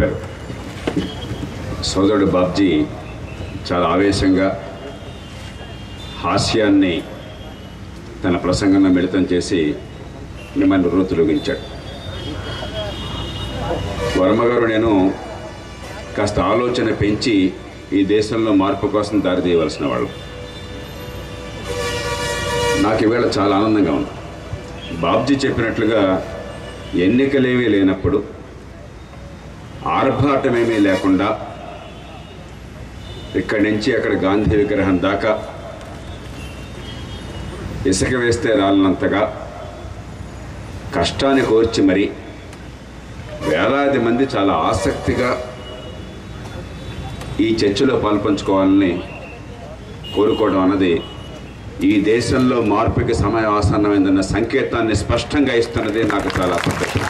చెప్పారు. సోదరుడు బాబ్జీ చాలా ఆవేశంగా హాస్యాన్ని తన ప్రసంగంలో మిళితం చేసి మిమ్మల్ని రుతులుగించాడు. వర్మగారు నేను కాస్త ఆలోచన పెంచి ఈ దేశంలో మార్పు కోసం దారితీయవలసిన వాళ్ళు. నాకు ఈవేళ చాలా ఆనందంగా ఉంది. బాబ్జీ చెప్పినట్లుగా ఎన్నికలేమీ లేనప్పుడు, ఆర్భాటమేమీ లేకుండా ఇక్కడి నుంచి అక్కడ గాంధీ విగ్రహం దాకా ఇసుక వేస్తే రాలినంతగా కష్టాన్ని కోర్చి మరి వేలాది మంది చాలా ఆసక్తిగా ఈ చర్చలో పాల్పంచుకోవాలని కోరుకోవడం అన్నది ఈ దేశంలో మార్పుకి సమయం ఆసన్నమైందన్న సంకేతాన్ని స్పష్టంగా ఇస్తున్నది. నాకు చాలా సంతోషం.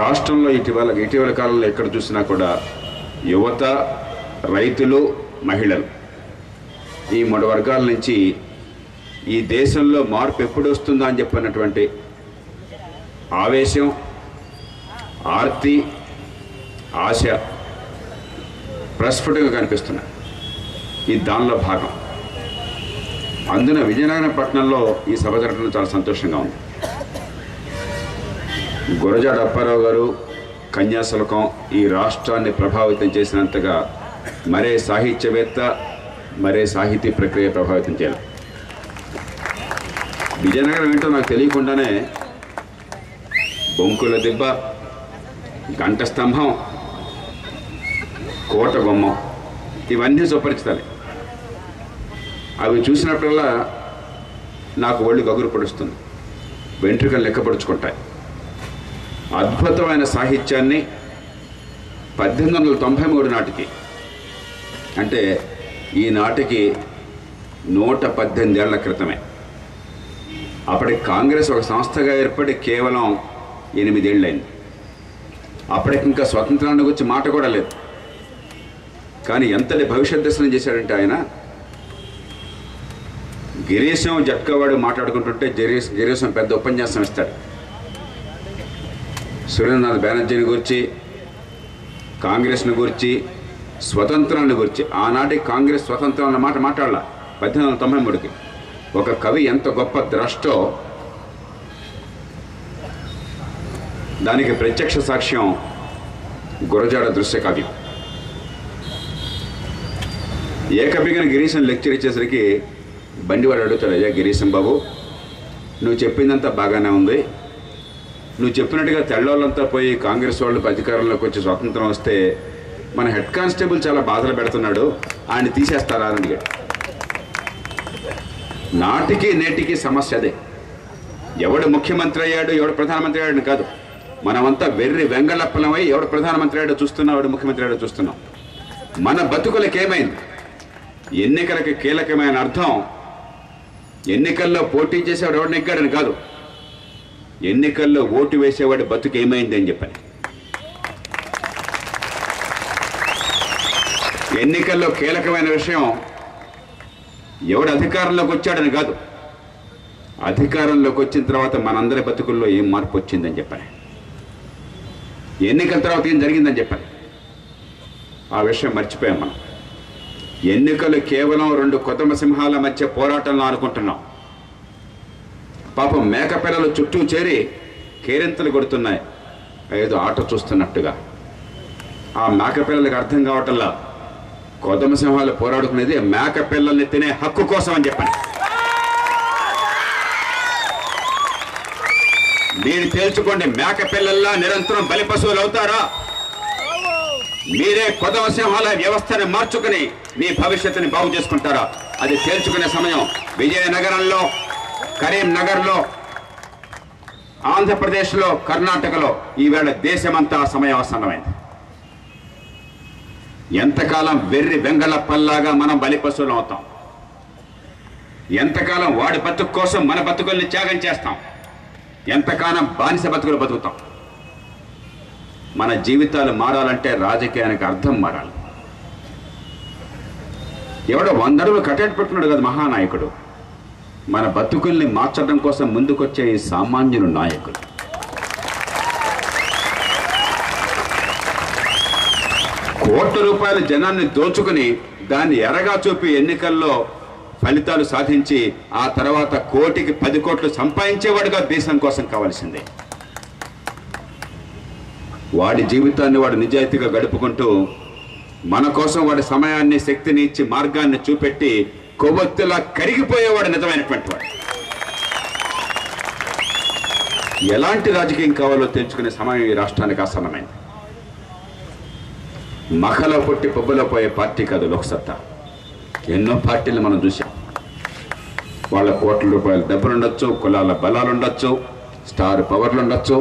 రాష్ట్రంలో ఇటీవల కాలంలో ఎక్కడ చూసినా కూడా యువత, రైతులు, మహిళలు ఈ 3 వర్గాల నుంచి ఈ దేశంలో మార్పు ఎప్పుడు వస్తుందా అని చెప్పినటువంటి ఆవేశం, ఆర్తి, ఆశ ప్రస్ఫుటంగా కనిపిస్తున్నాయి. ఇది దానిలో భాగం. అందున విజయనగరం పట్టణంలో ఈ సభ జరగడం చాలా సంతోషంగా ఉంది. గురజాడ అప్పారావు గారు కన్యాశుల్కం ఈ రాష్ట్రాన్ని ప్రభావితం చేసినంతగా మరే సాహిత్యవేత్త, మరే సాహితీ ప్రక్రియ ప్రభావితం చేయాలి. విజయనగరం ఏంటో నాకు తెలియకుండానే బొంకుల దిబ్బ, గంట స్తంభం, కోట బొమ్మ ఇవన్నీ సుపరిచితాలే. అవి చూసినప్పుడల్లా నాకు ఒళ్ళు గగురు పొడుస్తుంది, వెంట్రుకలు లెక్కపడుచుకుంటాయి. అద్భుతమైన సాహిత్యాన్ని 1893 నాటికి, అంటే ఈనాటికి 118 ఏళ్ల క్రితమే, అప్పటికి కాంగ్రెస్ ఒక సంస్థగా ఏర్పడి కేవలం 8 ఏళ్ళైంది. అప్పటికి ఇంకా స్వతంత్రాన్ని గురించి మాట కూడా లేదు. కానీ ఎంతటి భవిష్యత్ దర్శనం చేశాడంటే ఆయన, గిరీశం జట్కావాడు మాట్లాడుకుంటుంటే గిరీశం పెద్ద ఉపన్యాసం ఇస్తాడు. సురేంద్రనాథ్ బెనర్జీని గురించి, కాంగ్రెస్ని గురించి, స్వతంత్రాన్ని గురించి. ఆనాటి కాంగ్రెస్ స్వతంత్రం అన్న మాట మాట్లాడాల 1893కి. ఒక కవి ఎంత గొప్ప ద్రష్టో దానికి ప్రత్యక్ష సాక్ష్యం గురజాడ దృశ్య కావ్యం. ఏకబిగిన గిరీశం లెక్చర్ ఇచ్చేసరికి బండివాడు అడుగుతాడు, అయ్యా గిరీశం బాబు, నువ్వు చెప్పిందంతా బాగానే ఉంది, నువ్వు చెప్పినట్టుగా తెల్లవాళ్ళంతా పోయి కాంగ్రెస్ వాళ్ళు అధికారంలోకి వచ్చి స్వాతంత్రం వస్తే మన హెడ్ కానిస్టేబుల్ చాలా బాధలు పెడుతున్నాడు, ఆయన తీసేస్తారా అని అడిగాడు. నాటికి నేటికి సమస్య అదే. ఎవడు ముఖ్యమంత్రి అయ్యాడు, ఎవడు ప్రధానమంత్రి అయ్యాడు కాదు, మనమంతా వెర్రి వెంగళప్పలమై ఎవడు ప్రధానమంత్రి అయ్యాడో చూస్తున్నాం, ఎవడు ముఖ్యమంత్రి అయ్యాడో చూస్తున్నాం. మన బతుకులకి ఏమైంది? ఎన్నికలకి కీలకమైన అర్థం ఎన్నికల్లో పోటీ చేసేవాడు ఎవడు నెగ్గాడని కాదు, ఎన్నికల్లో ఓటు వేసేవాడు బతుకు ఏమైంది అని చెప్పాను. ఎన్నికల్లో కీలకమైన విషయం ఎవడు అధికారంలోకి వచ్చాడని కాదు, అధికారంలోకి వచ్చిన తర్వాత మనందరి బతుకుల్లో ఏం మార్పు వచ్చిందని చెప్పాను. ఎన్నికల తర్వాత ఏం జరిగిందని చెప్పాను. ఆ విషయం మర్చిపోయాం మనం. ఎన్నికలు కేవలం 2 కొదమ సింహాల మధ్య పోరాటంలో అనుకుంటున్నాం. పాపం మేకపిల్లలు చుట్టూ చేరి కేరింతలు కొడుతున్నాయి, ఏదో ఆట చూస్తున్నట్టుగా. ఆ మేకపిల్లలకి అర్థం కావటంలా కొదమ సింహాలు పోరాడుకునేది మేకపిల్లల్ని తినే హక్కు కోసం అని చెప్పండి. మీరు తేల్చుకోండి, మేకపిల్లల్లా నిరంతరం బలి పశువులు అవుతారా? మీరే కొదమ సింహాల వ్యవస్థని మార్చుకుని మీ భవిష్యత్తుని బాగు చేసుకుంటారా? అది తేల్చుకునే సమయం విజయనగరంలో, కరీంనగర్లో, ఆంధ్రప్రదేశ్లో, కర్ణాటకలో ఈవేళ దేశమంతా సమయం ఆసన్నమైంది. ఎంతకాలం వెర్రి వెంగళప్పల్లాగా మనం బలిపశువులు అవుతాం? ఎంతకాలం వాడి బతుకు కోసం మన బతుకుల్ని త్యాగం చేస్తాం? ఎంతకాలం బానిస బతుకులు బతుకుతాం? మన జీవితాలు మారాలంటే రాజకీయానికి అర్థం మారాలి. ఎవడో 100 అడుగులు కట్టేట్టు పెట్టుకున్నాడు కదా మహానాయకుడు. మన బతుకుల్ని మార్చడం కోసం ముందుకొచ్చే ఈ సామాన్యులు నాయకులు. కోట్ల రూపాయల జనాన్ని దోచుకుని దాన్ని ఎరగా చూపి ఎన్నికల్లో ఫలితాలు సాధించి ఆ తర్వాత కోటికి 10 కోట్లు సంపాదించేవాడుగా దేశం కోసం కావాల్సిందే. వాడి జీవితాన్ని వాడు నిజాయితీగా గడుపుకుంటూ మన కోసం వాడి సమయాన్ని శక్తిని ఇచ్చి మార్గాన్ని చూపెట్టి కొవ్వొత్తులా కరిగిపోయేవాడు నిజమైనటువంటి వాడు. ఎలాంటి రాజకీయం కావాలో తెలుసుకునే సమయం ఈ రాష్ట్రానికి ఆసన్నమైంది. మఖలో పుట్టి పబ్బులో పోయే పార్టీ కాదు లోక్సత్తా. ఎన్నో పార్టీలు మనం చూసాం. వాళ్ళ కోట్ల రూపాయల డబ్బులు ఉండొచ్చు, కులాల బలాలు ఉండొచ్చు, స్టార్ పవర్లు ఉండొచ్చు,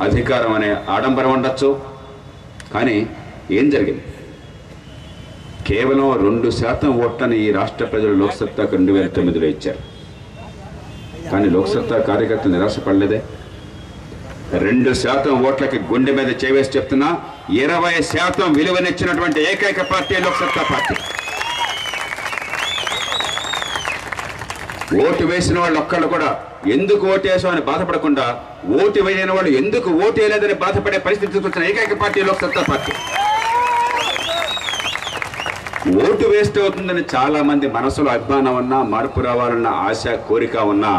అధికారం అనే ఆడంబరం ఉండొచ్చు. కానీ ఏం జరిగింది? కేవలం 2% ఓట్లని ఈ రాష్ట్ర ప్రజలు లోక్సత్తాకు 2009లో ఇచ్చారు. కానీ లోక్సత్తా కార్యకర్తలు నిరాశపడలేదే. 2% ఓట్లకి గుండె మీద చేవేసి చెప్తున్నా, 20% విలువనిచ్చినటువంటి ఏకైక పార్టీ లోక్సత్తా పార్టీ. ఓటు వేసిన వాళ్ళు ఒక్కళ్ళు కూడా ఎందుకు ఓటేసామని బాధపడకుండా, ఓటు వేయని వాళ్ళు ఎందుకు ఓటు వేయలేదని బాధపడే పరిస్థితికి వచ్చిన ఏకైక party Loksatta party. Vote waste అవుతుందని చాలా మంది మనసులో అభిమానం ఉన్నా, మార్పు రావాలన్న ఆశ కోరిక ఉన్నా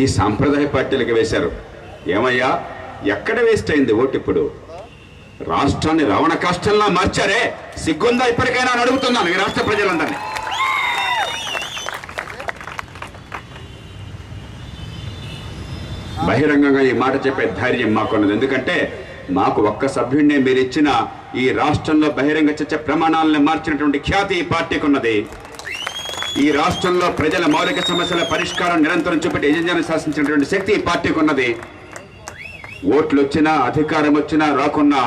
ఈ సాంప్రదాయ పార్టీలకు వేశారు. ఏమయ్యా, ఎక్కడ వేస్ట్ అయింది ఓటు? ఇప్పుడు రాష్ట్రాన్ని రావణ కాష్టంలా మార్చారే, సిగ్గుందా ఇప్పటికైనా అని అడుగుతున్నాను ఈ రాష్ట్ర ప్రజలందరినీ. బహిరంగంగా ఈ మాట చెప్పే ధైర్యం మాకున్నది. ఎందుకంటే మాకు ఒక్క సభ్యుడినే మీరు ఇచ్చిన ఈ రాష్ట్రంలో బహిరంగ చర్చ ప్రమాణాలను మార్చినటువంటి ఖ్యాతి ఈ పార్టీకి ఉన్నది. ఈ రాష్ట్రంలో ప్రజల మౌలిక సమస్యల పరిష్కారం నిరంతరం చూపెట్టి ఎజెండాను శాసించినటువంటి శక్తి ఈ పార్టీకి ఉన్నది. ఓట్లు వచ్చినా, అధికారం వచ్చినా రాకున్నా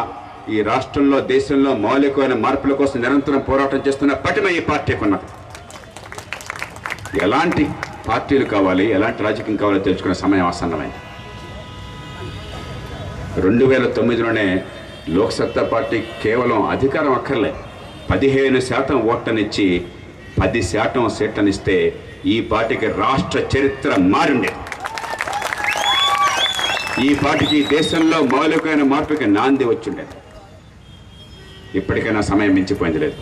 ఈ రాష్ట్రంలో, దేశంలో మౌలికమైన మార్పుల కోసం నిరంతరం పోరాటం చేస్తున్న పటిమ ఈ పార్టీకి ఉన్నది. ఎలాంటి పార్టీలు కావాలి, ఎలాంటి రాజకీయం కావాలో తెలుసుకునే సమయం ఆసన్నమైంది. 2009లోనే లోక్సత్తా పార్టీ కేవలం అధికారం అక్కర్లే, 15% ఓట్లనిచ్చి 10% సీట్లనిస్తే ఈ పార్టీకి రాష్ట్ర చరిత్ర మారిండేది. ఈ పార్టీకి దేశంలో మౌలికమైన మార్పుకి నాంది వచ్చిండేది. ఇప్పటికైనా సమయం మించిపోయింది లేదు.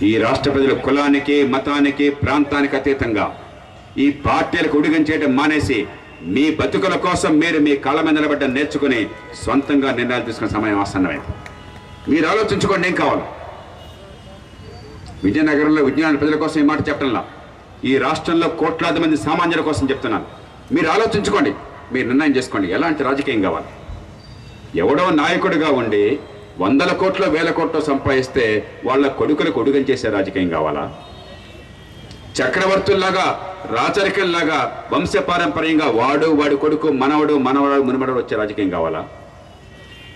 ఈ రాష్ట్ర ప్రజలు కులానికి, మతానికి, ప్రాంతానికి అతీతంగా ఈ పార్టీలకు ఉడిగించేయడం మానేసి మీ బతుకుల కోసం మీరు మీ కాళ్ళ మీద నిలబడ్డ నేర్చుకుని సొంతంగా నిర్ణయాలు తీసుకునే సమయం ఆసన్నమైంది. మీరు ఆలోచించుకోండి ఏం కావాలి. విజయనగరంలో విజ్ఞాన ప్రజల కోసం ఈ మాట చెప్పడంలా, ఈ రాష్ట్రంలో కోట్లాది మంది సామాన్యుల కోసం చెప్తున్నాను. మీరు ఆలోచించుకోండి, మీరు నిర్ణయం చేసుకోండి ఎలాంటి రాజకీయం కావాలి. ఎవడో నాయకుడిగా ఉండి 100 కోట్లు 1000 కోట్లు సంపాదిస్తే వాళ్ళ కొడుకులకు ఉడుగం చేసే రాజకీయం కావాలా? చక్రవర్తుల్లాగా, రాచరికల్లాగా వంశపారంపర్యంగా వాడు, వాడి కొడుకు, మనవడు, మునిమడడు వచ్చే రాజకీయం కావాలా?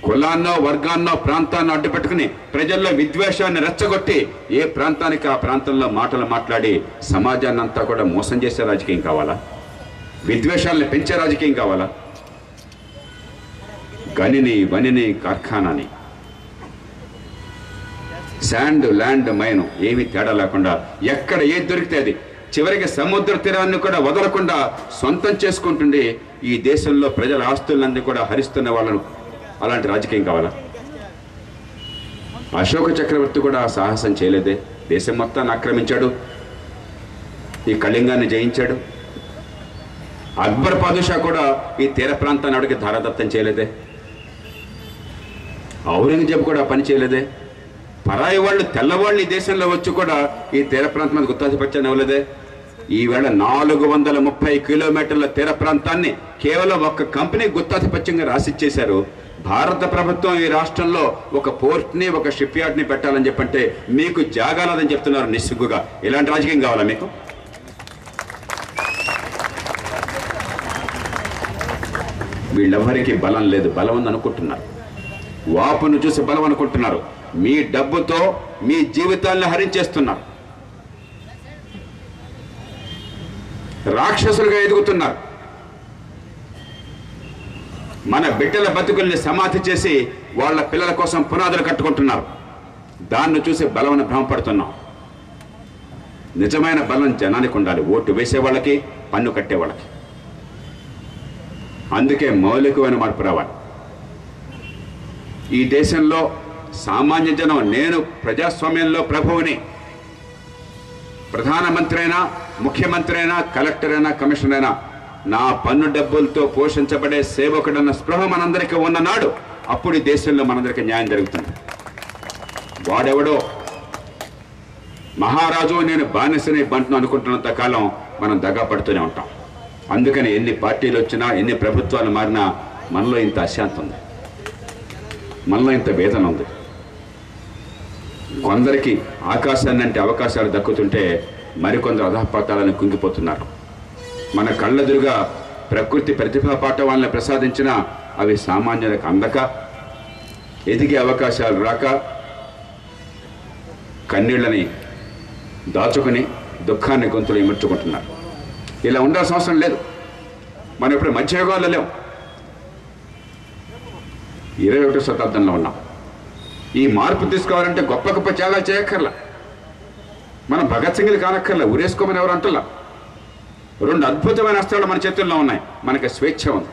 కులాన్నో, వర్గాన్నో, ప్రాంతాన్నో అడ్డు పెట్టుకుని ప్రజల్లో విద్వేషాన్ని రెచ్చగొట్టి ఏ ప్రాంతానికి ఆ ప్రాంతంలో మాటలు మాట్లాడి సమాజాన్ని అంతా కూడా మోసం చేసే రాజకీయం కావాలా? విద్వేషాలను పెంచే రాజకీయం కావాలా? గనిని, వనిని, కార్ఖానాని, శాండ్, ల్యాండ్, మైను ఏమీ తేడా లేకుండా ఎక్కడ ఏది దొరికితే అది, చివరికి సముద్ర తీరాన్ని కూడా వదలకుండా సొంతం చేసుకుంటుండే ఈ దేశంలో ప్రజల ఆస్తులన్నీ కూడా హరిస్తున్న వాళ్ళను అలాంటి రాజకీయం కావాలా? అశోక చక్రవర్తి కూడా ఆ సాహసం చేయలేదే. దేశం మొత్తాన్ని ఆక్రమించాడు, ఈ కళింగాన్ని జయించాడు. అక్బర్ పాదుషా కూడా ఈ తీర ప్రాంతాన్ని అడిగి ధారాదత్తం చేయలేదే. ఔరంగజేబు కూడా పని చేయలేదే. పరాయి వాళ్ళు, తెల్లవాళ్ళు ఈ దేశంలో వచ్చి కూడా ఈ తీర ప్రాంతం మీద గుత్తాధిపత్యాన్ని ఇవ్వలేదే. ఈవేళ 430 కిలోమీటర్ల తీర ప్రాంతాన్ని కేవలం ఒక్క కంపెనీ గుత్తాధిపత్యంగా రాసిచ్చేశారు. భారత ప్రభుత్వం ఈ రాష్ట్రంలో ఒక పోర్ట్ని, ఒక షిప్ యార్డ్ని పెట్టాలని చెప్పంటే మీకు జాగాలని చెప్తున్నారు నిస్సిగ్గుగా. ఇలాంటి రాజకీయం కావాలా మీకు? వీళ్ళెవ్వరికీ బలం లేదు, బలం ఉంది అనుకుంటున్నారు. వాపును చూసి బలం అనుకుంటున్నారు. మీ డబ్బుతో మీ జీవితాలను హరించేస్తున్నారు. రాక్షసులుగా ఎదుగుతున్నారు. మన బిడ్డల బతుకుల్ని సమాధి చేసి వాళ్ళ పిల్లల కోసం పునాదులు కట్టుకుంటున్నారు. దాన్ని చూసి బలమని భ్రమపడుతున్నాం. నిజమైన బలం జనానికి ఉండాలి, ఓటు వేసే వాళ్ళకి, పన్ను కట్టే వాళ్ళకి. అందుకే మౌలికమైన మార్పు రావాలి. ఈ దేశంలో సామాన్య జనం, నేను ప్రజాస్వామ్యంలో ప్రభువుని, ప్రధానమంత్రి అయినా, ముఖ్యమంత్రి అయినా, కలెక్టర్ అయినా, కమిషనర్ అయినా నా పన్ను డబ్బులతో పోషించబడే సేవకుడన్న స్పృహ మనందరికీ ఉన్ననాడు అప్పుడు ఈ దేశంలో మనందరికీ న్యాయం జరుగుతుంది. వాడెవడో మహారాజు నేను బానిసని బంటును అనుకుంటున్నంత కాలం మనం దగా పడుతూనే ఉంటాం. అందుకని ఎన్ని పార్టీలు వచ్చినా, ఎన్ని ప్రభుత్వాలు మారినా మనలో ఇంత అశాంతి ఉంది, మనలో ఇంత వేదన ఉంది. కొందరికి ఆకాశాన్ని అంటే అవకాశాలు దక్కుతుంటే మరికొందరు అధపాతాలను కుంగిపోతున్నారు. మన కళ్ళెదురుగా ప్రకృతి ప్రతిభా పాఠవాళ్ళని ప్రసాదించిన అవి సామాన్యులకు అందక, ఎదిగే అవకాశాలు రాక కన్నీళ్ళని దాచుకుని దుఃఖాన్ని గొంతులు ఇమర్చుకుంటున్నారు. ఇలా ఉండాల్సిన అవసరం లేదు. మనం ఇప్పుడు మధ్యయుగాల్లో లేవు, 21వ శతాబ్దంలో ఉన్నాం. ఈ మార్పు తీసుకోవాలంటే గొప్ప గొప్ప త్యాగాలు చేయక్కర్లా, మనం భగత్ సింగ్లు కానక్కర్లా, ఉరేసుకోమని ఎవరు అంటలా. 2 అద్భుతమైన అస్త్రాలు మన చేతుల్లో ఉన్నాయి. మనకి స్వేచ్ఛ ఉంది.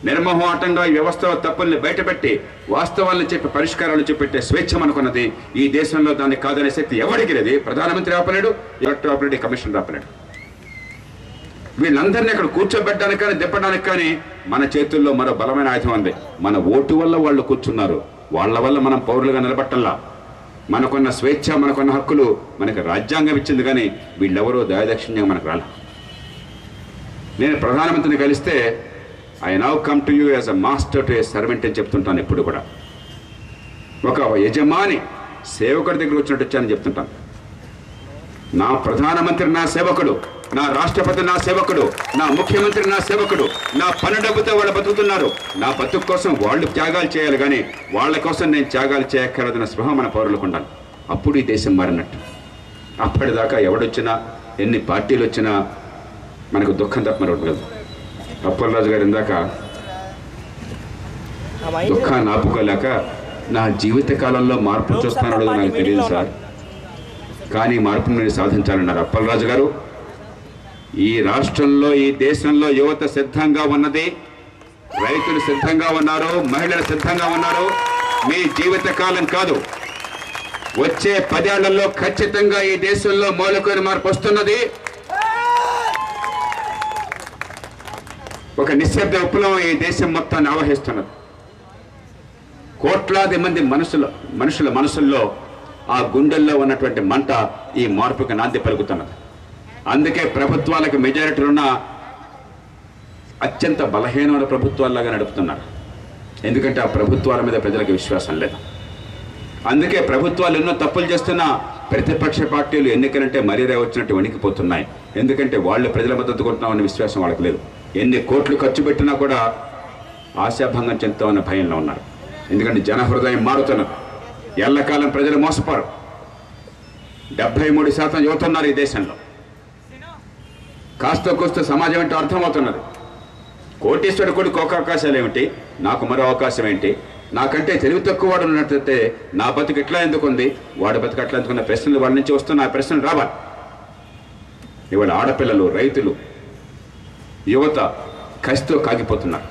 నిర్మోహమాటంగా ఈ వ్యవస్థలో తప్పుల్ని బయటపెట్టి వాస్తవాలను చెప్పి పరిష్కారాలు చూపెట్టే స్వేచ్ఛ మనకున్నది. ఈ దేశంలో దాన్ని కాదనే శక్తి ఎవరికి లేదు. ప్రధానమంత్రి ఆపలేడు, కలెక్టర్ ఆపలేడు, కమిషనర్ ఆపలేడు. వీళ్ళందరినీ అక్కడ కూర్చోబెట్టడానికి కానీ దిప్పడానికి కానీ మన చేతుల్లో మరో బలమైన ఆయుధం ఉంది. మన ఓటు వల్ల వాళ్ళు కూర్చున్నారు, వాళ్ళ వల్ల మనం పౌరులుగా నిలబట్టల్లా. మనకున్న స్వేచ్ఛ, మనకున్న హక్కులు మనకు రాజ్యాంగం ఇచ్చింది, కానీ వీళ్ళెవరో దయాదక్షిణ్యంగా మనకు రాల. నేను ప్రధానమంత్రిని కలిస్తే I now come to you as a master to A servant అని చెప్తుంటాను. ఎప్పుడు కూడా ఒక యజమాని సేవకుడి దగ్గర వచ్చినట్టు వచ్చానని చెప్తుంటాను. నా ప్రధానమంత్రి నా సేవకుడు, నా రాష్ట్రపతి నా సేవకుడు, నా ముఖ్యమంత్రి నా సేవకుడు. నా పన్ను డబ్బుతో వాళ్ళు బతుకుతున్నారు. నా బతుకు కోసం వాళ్ళు త్యాగాలు చేయాలి, కానీ వాళ్ళ కోసం నేను త్యాగాలు చేయక్కర్లేదన్న స్పృహ మన పౌరులకు ఉండాలి. అప్పుడు ఈ దేశం మారినట్టు. అప్పటిదాకా ఎవడొచ్చినా, ఎన్ని పార్టీలు వచ్చినా మనకు దుఃఖం తప్ప మరొకటి. అప్పలరాజు గారు ఇందాక దుఃఖాన్ని ఆపుకోలేక నా జీవిత కాలంలో మార్పు చూస్తానో నాకు తెలియదు సార్, కానీ మార్పును నేను సాధించాలన్నారు అప్పలరాజు గారు. ఈ రాష్ట్రంలో, ఈ దేశంలో యువత సిద్ధంగా ఉన్నది, రైతులు సిద్ధంగా ఉన్నారు, మహిళలు సిద్ధంగా ఉన్నారు. మీ జీవిత కాలం కాదు, వచ్చే 10 ఏళ్లలో ఖచ్చితంగా ఈ దేశంలో మౌలికమైన మార్పు వస్తున్నది. ఒక నిశ్శబ్ద విప్లవం ఈ దేశం మొత్తాన్ని ఆవహిస్తున్నది. కోట్లాది మంది మనుషుల మనసుల్లో, ఆ గుండెల్లో ఉన్నటువంటి మంట ఈ మార్పుకి నాంది పలుకుతున్నది. అందుకే ప్రభుత్వాలకు మెజారిటీలు ఉన్న అత్యంత బలహీనమైన ప్రభుత్వాల్లాగా నడుపుతున్నారు. ఎందుకంటే ఆ ప్రభుత్వాల మీద ప్రజలకు విశ్వాసం లేదు. అందుకే ప్రభుత్వాలు ఎన్నో తప్పులు చేస్తున్నా ప్రతిపక్ష పార్టీలు ఎన్నికలంటే మరీరే వచ్చినట్టు వణికిపోతున్నాయి. ఎందుకంటే వాళ్ళు ప్రజల మద్దతు కొంటున్నామన్న విశ్వాసం వాళ్ళకి లేదు. ఎన్ని కోట్లు ఖర్చు పెట్టినా కూడా ఆశాభంగం చెందుతామన్న భయంలో ఉన్నారు. ఎందుకంటే జన హృదయం మారుతున్నది. ఎల్లకాలం ప్రజలు మోసపోరు. 73% యువత ఉన్నారు ఈ దేశంలో. కాస్త కోస్త సమాజం ఏంటో అర్థమవుతున్నది. కోటీశ్వరుడు కొడుకు ఒక అవకాశాలు ఏమిటి, నాకు మరో అవకాశం ఏంటి, నాకంటే తెలివి తక్కువ వాడు ఉన్నట్లయితే నా బతుకు ఎట్లా ఎందుకుంది, వాడి బతుకు ఎట్లా ఎందుకున్న ప్రశ్నలు వాళ్ళ నుంచి వస్తున్న ఆ ప్రశ్నలు రావాలి. ఇవాళ ఆడపిల్లలు, రైతులు, యువత కసితో కాగిపోతున్నారు.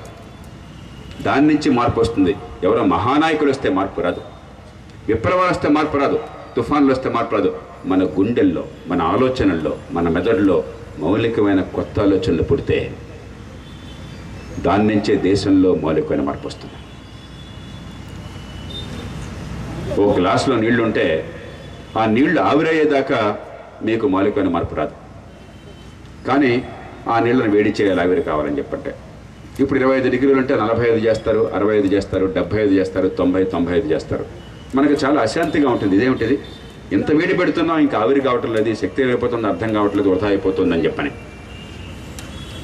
దాని నుంచి మార్పు వస్తుంది. ఎవరో మహానాయకులు వస్తే మార్పు రాదు, విప్లవాలు వస్తే మార్పు రాదు, తుఫాన్లు వస్తే మార్పు రాదు. మన గుండెల్లో, మన ఆలోచనల్లో, మన మెదడులో మౌలికమైన కొత్త ఆలోచనలు పుడితే దాని నుంచే దేశంలో మౌలికమైన మార్పు వస్తుంది. ఓ గ్లాసులో నీళ్లు ఉంటే ఆ నీళ్లు ఆవిరయ్యేదాకా మీకు మౌలికమైన మార్పు రాదు. కానీ ఆ నీళ్ళని వేడి చేయాలి, ఆవిరి కావాలని చెప్పంటే. ఇప్పుడు 25 డిగ్రీలు ఉంటే 45 చేస్తారు, 65 చేస్తారు, 75 చేస్తారు, 90, 95 చేస్తారు. మనకు చాలా అశాంతిగా ఉంటుంది. ఇదేమిటిది, ఇంత వేడి పెడుతున్నాం, ఇంకా ఆవిరి కావటం లేదు, శక్తి అయిపోతుంది, అర్థం కావట్లేదు, వృధా అయిపోతుందని చెప్పని.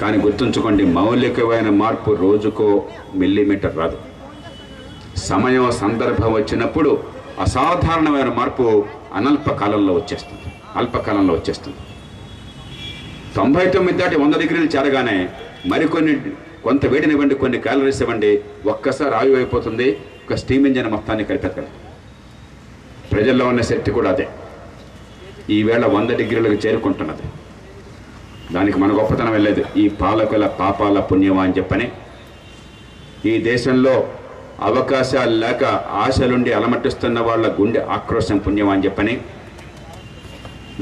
కానీ గుర్తుంచుకోండి, మౌలికమైన మార్పు రోజుకో మిల్లీమీటర్ రాదు. సమయం, సందర్భం వచ్చినప్పుడు అసాధారణమైన మార్పు అల్పకాలంలో వచ్చేస్తుంది. 99 దాటి 100 డిగ్రీలు చేరగానే మరికొన్ని కొంత వేడినివ్వండి, కొన్ని క్యాలరీస్ ఇవ్వండి, ఒక్కసారి ఆయువు అయిపోతుంది. ఒక స్టీమ్ ఇంజిన్ మొత్తాన్ని కలిపెత్తగలదు. ప్రజల్లో ఉన్న శక్తి కూడా అదే. ఈవేళ 100 డిగ్రీలకు చేరుకుంటున్నది. దానికి మన గొప్పతనం వెళ్ళలేదు. ఈ పాలకుల పాపాల పుణ్యమా అని చెప్పని ఈ దేశంలో అవకాశాలు లేక ఆశలుండి అలమటిస్తున్న వాళ్ళ గుండె ఆక్రోశం పుణ్యం అని చెప్పని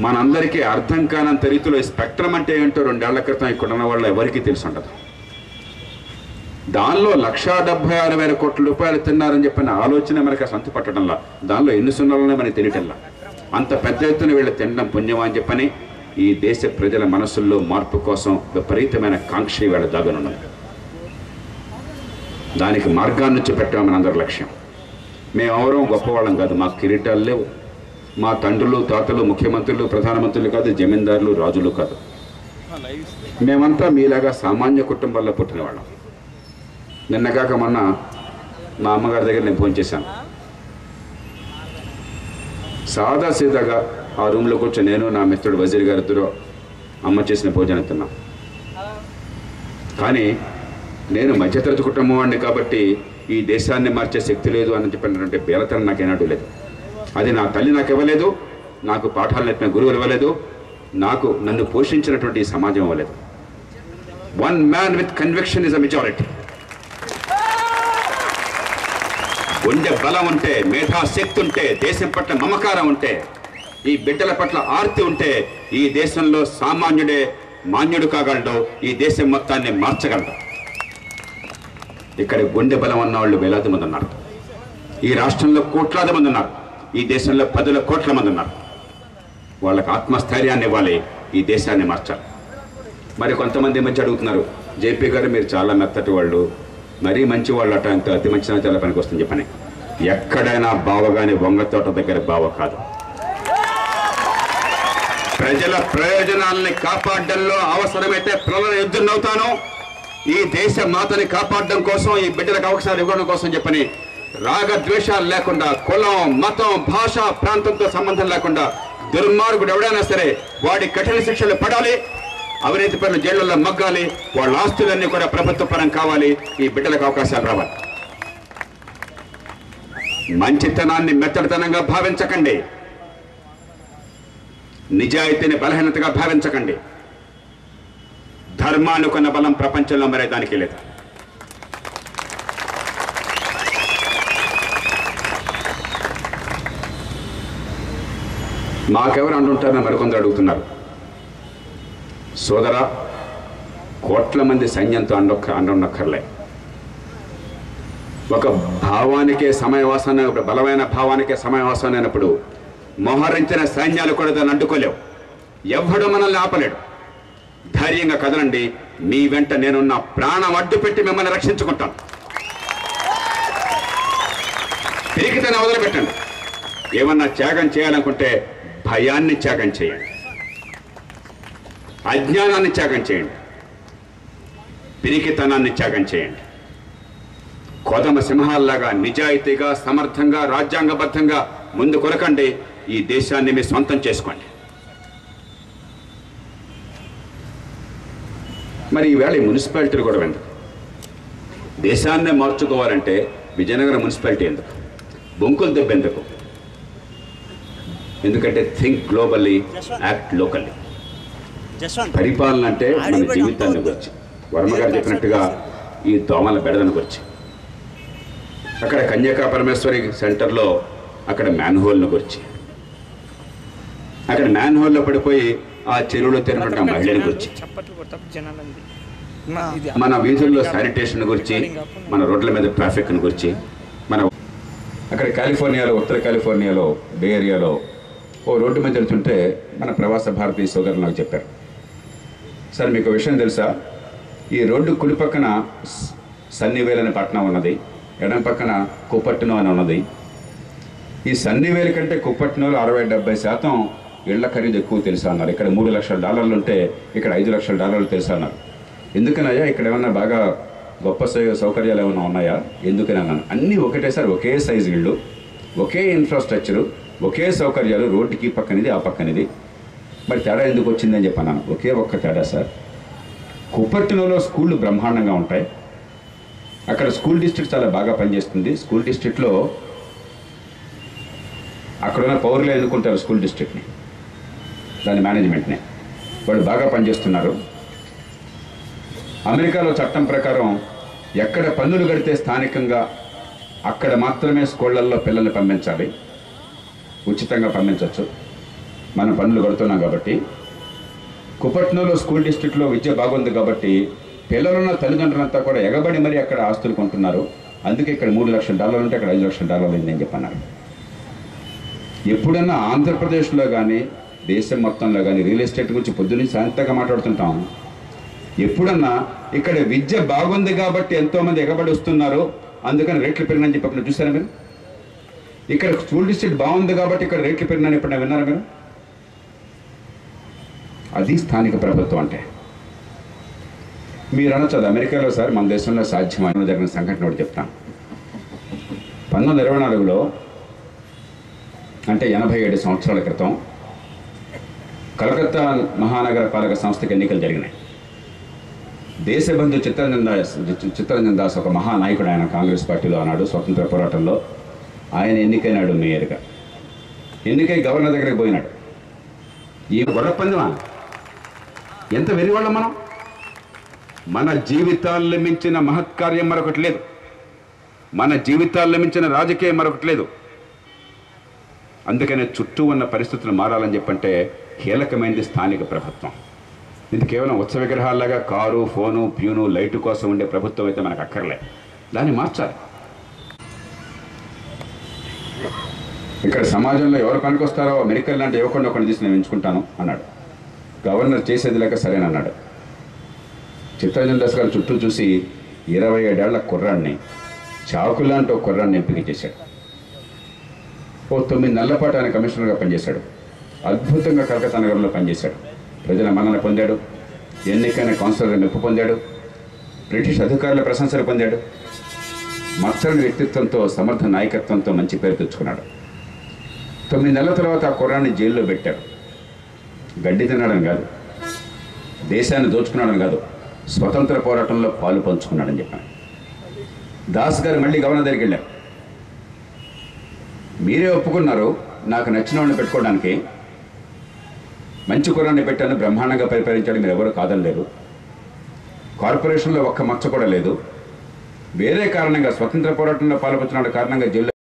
మనందరికీ అర్థం కానంత రీతిలో స్పెక్ట్రమ్ అంటే ఏంటో 2 ఏళ్ల క్రితం ఇక్కడ ఉన్న వాళ్ళు ఎవరికీ తెలిసి ఉండదు. దానిలో 1,76,000 కోట్ల రూపాయలు తిన్నారని చెప్పిన ఆలోచన మనకి అసలు పట్టడంలా, దానిలో ఎన్ని సున్నాలనే మనకి తెలియటంలా. అంత పెద్ద ఎత్తున వీళ్ళు తినడం పుణ్యం అని చెప్పని ఈ దేశ ప్రజల మనసుల్లో మార్పు కోసం విపరీతమైన కాంక్ష వీళ్ళ దాగనున్నది. దానికి మార్గాన్ని చూపెట్టడం మనందరి లక్ష్యం. మేమెవరూ గొప్పవాళ్ళం కాదు, మాకు కిరీటాలు లేవు, మా తండ్రులు తాతలు ముఖ్యమంత్రులు ప్రధానమంత్రులు కాదు, జమీందారులు రాజులు కాదు. మేమంతా మీలాగా సామాన్య కుటుంబాల్లో పుట్టిన వాళ్ళం. నిన్నగాక మొన్న మా అమ్మగారి దగ్గర నేను ఫోన్ చేశాను. సాదా సీదాగా ఆ రూమ్లో కూర్చొని నేను నా మిత్రుడు వజీర్ గారి ఇద్దరు అమ్మ చేసిన భోజనం తిన్నాం. కానీ నేను మధ్యతరగతి కుటుంబం వాడిని కాబట్టి ఈ దేశాన్ని మార్చే శక్తి లేదు అని చెప్పినటువంటి బేలతనం నాకేనాడు లేదు. అది నా తల్లి నాకు ఇవ్వలేదు, నాకు పాఠాలు నేర్పిన గురువులు ఇవ్వలేదు, నన్ను పోషించినటువంటి సమాజం ఇవ్వలేదు. One man with conviction is a majority. గుండె బలం ఉంటే, మేధాశక్తి ఉంటే, దేశం పట్ల మమకారం ఉంటే, ఈ బిడ్డల పట్ల ఆర్తి ఉంటే ఈ దేశంలో సామాన్యుడే మాన్యుడు కాగలడు, ఈ దేశం మొత్తాన్ని మార్చగలడు. ఇక్కడ గుండె బలం ఉన్న వాళ్ళు వేలాది మంది ఉన్నారు. ఈ రాష్ట్రంలో కోట్లాది మంది ఉన్నారు. ఈ దేశంలో 10 కోట్ల మంది ఉన్నారు. వాళ్ళకి ఆత్మస్థైర్యాన్ని ఇవ్వాలి, ఈ దేశాన్ని మార్చాలి. మరి కొంతమంది మధ్య అడుగుతున్నారు, జేపీ గారు మీరు చాలా మెత్తటి వాళ్ళు, మరీ మంచి వాళ్ళు అట, ఇంత అతి మంచి చాలా పనికి వస్తుంది చెప్పని. ఎక్కడైనా బావగాని వంగతోట దగ్గర బావ కాదు. ప్రజల ప్రయోజనాలని కాపాడడంలో అవసరమైతే ప్రజల యుద్ధనవుతాను. ఈ దేశ మాతని కాపాడడం కోసం, ఈ బిడ్డలకు అవకాశాలు ఇవ్వడం కోసం చెప్పని రాగద్వేషాలు లేకుండా, కులం మతం భాష ప్రాంతంతో సంబంధం లేకుండా దుర్మార్గుడు ఎవడైనా సరే వాడి కఠిన శిక్షలు పడాలి, అవినీతి పనులు జైళ్లలో మగ్గాలి, వాళ్ళ ఆస్తులన్నీ కూడా ప్రభుత్వ పరం కావాలి, ఈ బిడ్డలకు అవకాశాలు రావాలి. మంచితనాన్ని మెత్తడితనంగా భావించకండి, నిజాయితీని బలహీనతగా భావించకండి. ధర్మానుకున్న బలం ప్రపంచంలో మరే దానికి లేదు. మాకెవరు అంటుంటారని మరికొందరు అడుగుతున్నారు. సోదరా, కోట్ల మంది సైన్యంతో అండొన్నక్కర్లే. ఒక భావానికే సమయవాసాన్ని, ఒక బలమైన భావానికే సమయవాసాన్ని అయినప్పుడు మోహరించిన సైన్యాలు కూడా దాన్ని అడ్డుకోలేవు. ఎవ్వడు మనల్ని ఆపలేడు. ధైర్యంగా కదలండి, మీ వెంట నేనున్న ప్రాణం అడ్డు పెట్టి మిమ్మల్ని రక్షించుకుంటాను. తిరిగితేనే వదిలిపెట్టండి. ఏమన్నా త్యాగం చేయాలనుకుంటే భయాన్ని త్యాగం చేయండి, అజ్ఞానాన్ని త్యాగం చేయండి, పిరికితనాన్ని త్యాగం చేయండి. కొదమ సింహాల్లాగా నిజాయితీగా సమర్థంగా రాజ్యాంగబద్ధంగా ముందు కొరకండి. ఈ దేశాన్ని మీ సొంతం చేసుకోండి. మరి ఈవేళ ఈ మున్సిపాలిటీలు కూడా ఎందుకు? దేశాన్నే మార్చుకోవాలంటే విజయనగరం మున్సిపాలిటీ ఎందుకు? బొంకులు దెబ్బ ఎందుకు? ఎందుకంటే థింక్ గ్లోబల్లీ, యాక్ట్ లోకల్లీ. పరిపాలన అంటే మన జీవితాన్ని గురించి, వర్మ గారు చెప్పినట్టుగా ఈ దోమల బెడదను గురించి. అక్కడ కన్యకా పరమేశ్వరి సెంటర్లో అక్కడ మ్యాన్హోల్ను గురించి, అక్కడ మ్యాన్హోల్లో పడిపోయి ఆ చెరువులో తిరిగినట్టు మహిళని గురించి, మన వీధుల్లో శానిటేషన్ గురించి, మన రోడ్ల మీద ట్రాఫిక్ని గురించి. మన అక్కడ కాలిఫోర్నియాలో, ఉత్తర కాలిఫోర్నియాలో, బే ఏరియాలో ఓ రోడ్డు మీద వెళ్తుంటే మన ప్రవాస భారతీయ సోదరులు నాకు చెప్పారు, సార్ మీకు విషయం తెలుసా, ఈ రోడ్డు కుడి పక్కన సన్నివేల్ అనే పట్టణం ఉన్నది, ఎడం పక్కన కుప్పట్నం అని ఉన్నది. ఈ సన్నివేల్ కంటే కుప్పట్నంలో 60-70% ఇళ్ల ఖరీదు ఎక్కువ తెలుసా అన్నారు. ఇక్కడ $3 లక్షల ఉంటే ఇక్కడ $5 లక్షల తెలుసా అన్నారు. ఎందుకనయ్యా, ఇక్కడ ఏమన్నా బాగా గొప్ప సౌకర్యాలు ఏమైనా ఉన్నాయా? ఎందుకని అన్నాను. అన్నీ ఒకటే సార్, ఒకే సైజు ఇళ్ళు, ఒకే ఇన్ఫ్రాస్ట్రక్చరు, ఒకే సౌకర్యాలు, రోడ్డుకి పక్కనిది ఆ పక్కనిది, మరి తేడా ఎందుకు వచ్చిందని చెప్పన్నాను. ఒకే ఒక్క తేడా సార్, కుప్పట్నంలో స్కూళ్ళు బ్రహ్మాండంగా ఉంటాయి, అక్కడ స్కూల్ డిస్ట్రిక్ట్ చాలా బాగా పనిచేస్తుంది. స్కూల్ డిస్ట్రిక్ట్లో అక్కడున్న పౌరులే ఎన్నుకుంటారు స్కూల్ డిస్ట్రిక్ట్ని, దాని మేనేజ్మెంట్ని, వాళ్ళు బాగా పనిచేస్తున్నారు. అమెరికాలో చట్టం ప్రకారం ఎక్కడ పన్నులు కడితే స్థానికంగా అక్కడ మాత్రమే స్కూళ్ళల్లో పిల్లల్ని పంపించాలి, ఉచితంగా పంపించవచ్చు, మనం పన్నులు కడుతున్నాం కాబట్టి. కుపట్నంలో స్కూల్ డిస్ట్రిక్ట్లో విద్య బాగుంది కాబట్టి పిల్లలున్న తల్లిదండ్రులంతా కూడా ఎగబడి మరీ అక్కడ ఆస్తులు కొంటున్నారు. అందుకే ఇక్కడ $3 లక్షల ఉంటే అక్కడ $5 లక్షల అయిందని చెప్పన్నారు. ఎప్పుడన్నా ఆంధ్రప్రదేశ్లో కానీ దేశం మొత్తంలో కానీ రియల్ ఎస్టేట్ గురించి పొద్దున్నే శాంతంగా మాట్లాడుతుంటాం. ఎప్పుడన్నా ఇక్కడ విద్య బాగుంది కాబట్టి ఎంతోమంది ఎగబడి వస్తున్నారు, అందుకని రేట్లు పెరిగినని చెప్పి చూసారా మీరు? ఇక్కడ స్కూల్ డిస్ట్రిక్ట్ బాగుంది కాబట్టి ఇక్కడ రేట్లు పెరిగినని ఎప్పుడైనా విన్నారా మీరు? అది స్థానిక ప్రభుత్వం అంటే. మీరు అనొచ్చు అది అమెరికాలో సార్, మన దేశంలో సాధ్యమైన జరిగిన సంఘటన ఒకటి చెప్తాను. 1924లో అంటే 87 సంవత్సరాల క్రితం కలకత్తా మహానగర పాలక సంస్థకి ఎన్నికలు జరిగినాయి. దేశబంధు చిత్తరంజన్ దాస్ ఒక మహానాయకుడు, ఆయన కాంగ్రెస్ పార్టీలో ఆనాడు స్వతంత్ర పోరాటంలో ఆయన ఎన్నికైనాడు మేయర్గా. ఎన్నికై గవర్నర్ దగ్గరికి పోయినాడు. ఈ గొడవపందిమా ఎంత వెరివాళ్ళం మనం. మన జీవితాల్లో మించిన మహత్కార్యం మరొకటి లేదు, మన జీవితాల్లో మించిన రాజకీయం మరొకటి లేదు. అందుకనే చుట్టూ ఉన్న పరిస్థితులు మారాలని చెప్పంటే కీలకమైనది స్థానిక ప్రభుత్వం. ఇది కేవలం ఉత్సవ విగ్రహాల్లాగా కారు, ఫోను, ప్యూను, లైటు కోసం ఉండే ప్రభుత్వం అయితే మనకు అక్కర్లే, దాన్ని మార్చాలి. ఇక్కడ సమాజంలో ఎవరు పనికొస్తారో మెడికల్ లాంటి ఇవ్వకుండా ఒకటి తీసి నేను ఎంచుకుంటాను అన్నాడు. గవర్నర్ చేసేది లేక సరేనన్నాడు. చిత్తరంజన్ దాస్ గారు చుట్టూ చూసి 27 ఏళ్ల కుర్రాడిని, చాకులాంటి ఒక కుర్రాడిని ఎంపిక చేశాడు. 9 నెలల పాటు ఆయన కమిషనర్గా పనిచేశాడు. అద్భుతంగా కలకత్తా నగరంలో పనిచేశాడు. ప్రజల మన్నన పొందాడు, ఎన్నికైన కౌన్సిలర్ మెప్పు పొందాడు, బ్రిటిష్ అధికారుల ప్రశంసలు పొందాడు. మచ్చని వ్యక్తిత్వంతో, సమర్థ నాయకత్వంతో మంచి పేరు తెచ్చుకున్నాడు. 9 నెలల తర్వాత ఆ కుర్రాన్ని జైల్లో పెట్టారు. గడ్డి తినడం కాదు, దేశాన్ని దోచుకున్నాడని కాదు, స్వతంత్ర పోరాటంలో పాలు పంచుకున్నాడని చెప్పాను. దాస్ గారు మళ్ళీ గవర్నర్ దగ్గరికి వెళ్ళారు. మీరే ఒప్పుకున్నారు నాకు నచ్చిన వాడిని పెట్టుకోవడానికి, మంచి కుర్రాన్ని పెట్టాను, బ్రహ్మాండంగా పరిపాలించాడు, మీరు ఎవరు కాదనలేరు, కార్పొరేషన్లో ఒక్క మచ్చ కూడా లేదు, వేరే కారణంగా స్వతంత్ర పోరాటంలో పాల్పంచిన కారణంగా జైల్లో